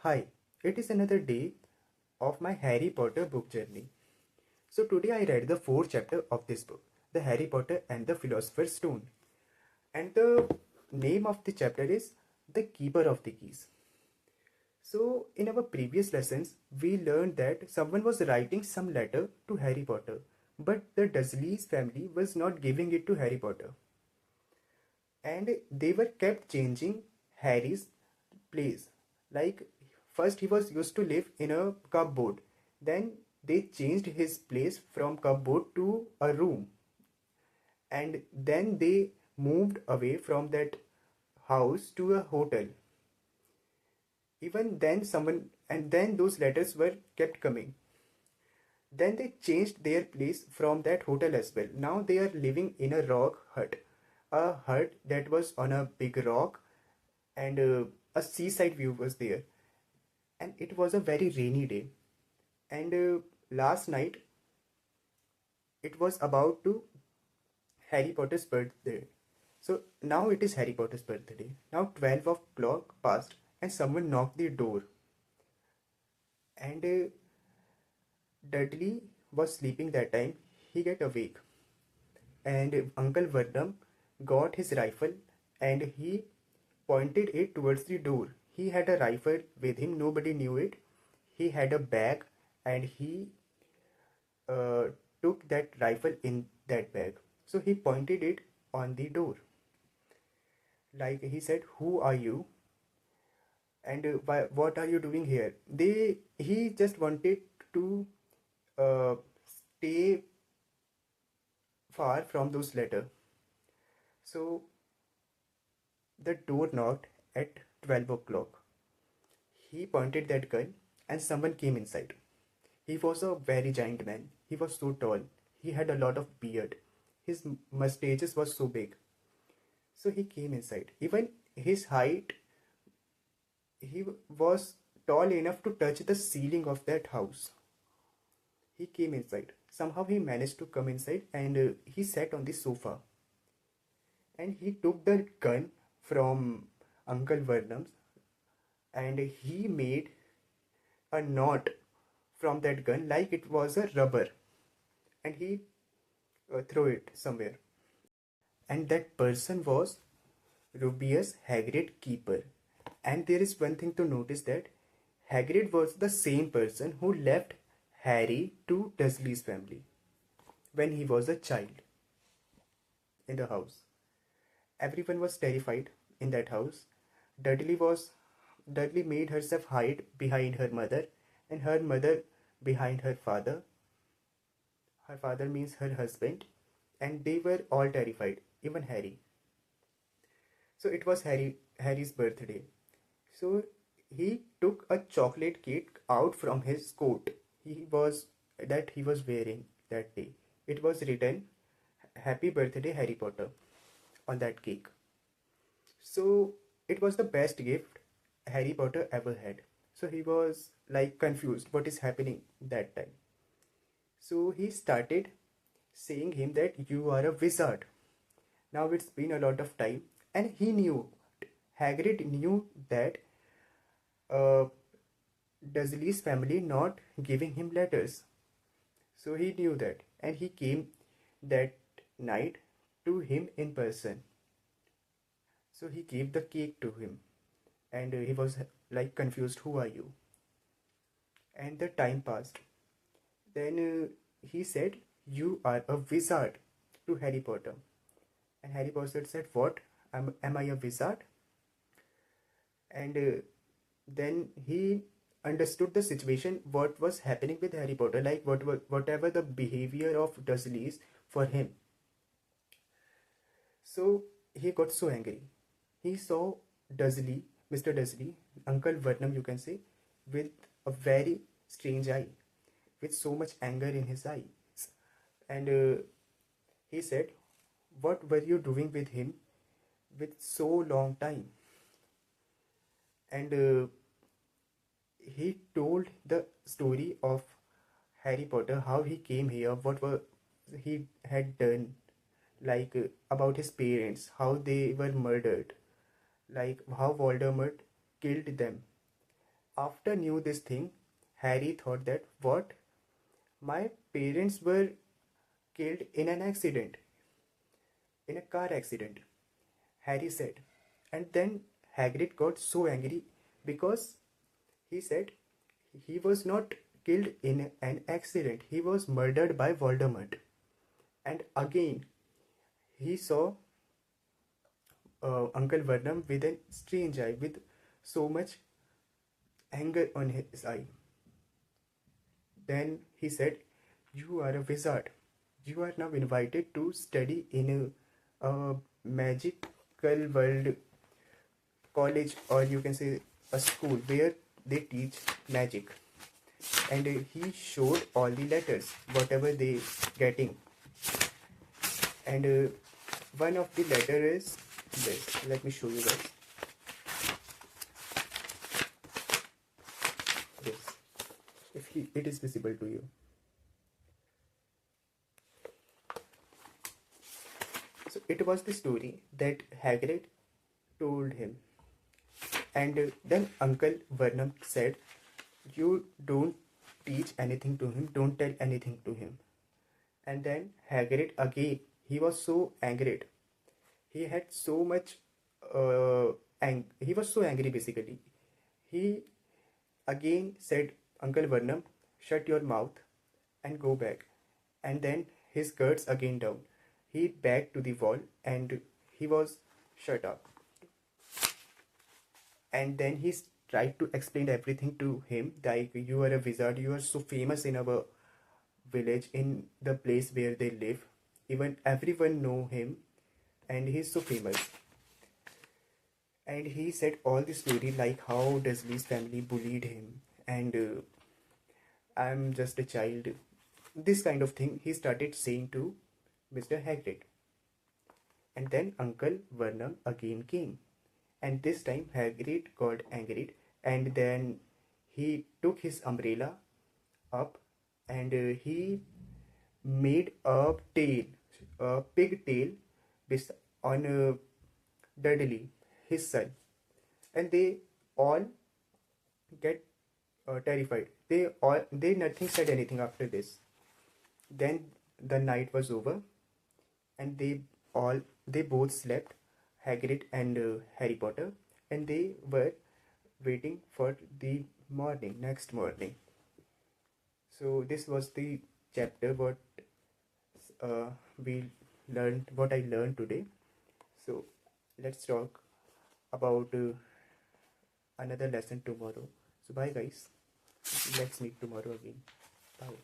Hi, it is another day of my Harry Potter book journey. So today I read the fourth chapter of this book, The Harry Potter and the Philosopher's Stone. And the name of the chapter is The Keeper of the Keys. So in our previous lessons, we learned that someone was writing some letter to Harry Potter, but the Dursleys family was not giving it to Harry Potter. And they were kept changing Harry's place. Like first he was used to live in a cupboard, then they changed his place from cupboard to a room, and then they moved away from that house to a hotel. Even then someone, and then those letters were kept coming. Then they changed their place from that hotel as well. Now they are living in a rock hut, a hut that was on a big rock, and a seaside view was there. And it was a very rainy day. And last night it was about to Harry Potter's birthday. So now it is Harry Potter's birthday. Now 12 o'clock passed and someone knocked the door. And Dudley was sleeping that time. He get awake. And Uncle Vernon got his rifle and he pointed it towards the door. He had a rifle with him, nobody knew it. He had a bag and he uh, took that rifle in that bag. So he pointed it on the door. Like he said, "Who are you? And what are you doing here?" He just wanted to stay far from those letters. So the door knocked at 12 o'clock. He pointed that gun and someone came inside. He was a very giant man. He was so tall. He had a lot of beard. His mustaches was so big. So he came inside. Even his height, he was tall enough to touch the ceiling of that house. He came inside. Somehow he managed to come inside and he sat on the sofa. And he took the gun from Uncle Vernon's and he made a knot from that gun like it was a rubber, and he threw it somewhere. And that person was Rubius Hagrid Keeper. And there is one thing to notice, that Hagrid was the same person who left Harry to Dursley's family when he was a child in the house. Everyone was terrified in that house. Dudley made herself hide behind her mother, and her mother behind her father. Her father means her husband, and they were all terrified, even Harry. So it was Harry's birthday. So he took a chocolate cake out from his coat. He was wearing that day. It was written "Happy Birthday, Harry Potter" on that cake. So it was the best gift Harry Potter ever had. So he was like confused what is happening that time. So he started saying him that you are a wizard. Now it's been a lot of time, and he knew, Hagrid knew that uh, Dursley's family not giving him letters. So he knew that, and he came that night to him in person. So he gave the cake to him, and he was like confused, "Who are you?" And the time passed. Then he said, "You are a wizard," to Harry Potter. And Harry Potter said, "What? Am I a wizard?" And then he understood the situation, what was happening with Harry Potter, like whatever the behavior of Dursleys for him. So he got so angry. He saw Dursley, Mr. Dursley, Uncle Vernon, you can say, with a very strange eye, with so much anger in his eyes. And he said, "What were you doing with him with so long time?" And he told the story of Harry Potter, how he came here, what were he had done, like about his parents, how they were murdered, like how Voldemort killed them, After knew this thing, Harry thought that what? My parents were killed in an accident, in a car accident, Harry said. And then Hagrid got so angry because he said he was not killed in an accident, he was murdered by Voldemort. And again, he saw Uncle Vernon with a strange eye, with so much anger on his eye. Then he said, "You are a wizard. You are now invited to study in a magical world college, or you can say a school where they teach magic." And he showed all the letters, whatever they getting. And one of the letter is this. Let me show you guys. This, if it is visible to you. So it was the story that Hagrid told him. And then Uncle Vernon said, "You don't teach anything to him, don't tell anything to him." And then Hagrid again, he was so angry. He had so much, he was so angry basically. He again said, "Uncle Vernon, shut your mouth and go back." And then his guards again down. He backed to the wall and he was shut up. And then he tried to explain everything to him, like, "You are a wizard, you are so famous in our village, in the place where they live. Even everyone know him and he's so famous." And he said all the story, like how Dursley's family bullied him and "I'm just a child." This kind of thing he started saying to Mr. Hagrid. And then Uncle Vernon again came. And this time Hagrid got angry, and then he took his umbrella up and he made a tail, a pig tail, on Dudley, his son. And they all get terrified. They nothing said anything after this. Then the night was over, and they both slept, Hagrid and Harry Potter, and they were waiting for the next morning. So this was the chapter uh, what I learned today. So let's talk about another lesson tomorrow. So bye guys. Let's meet tomorrow again. Bye.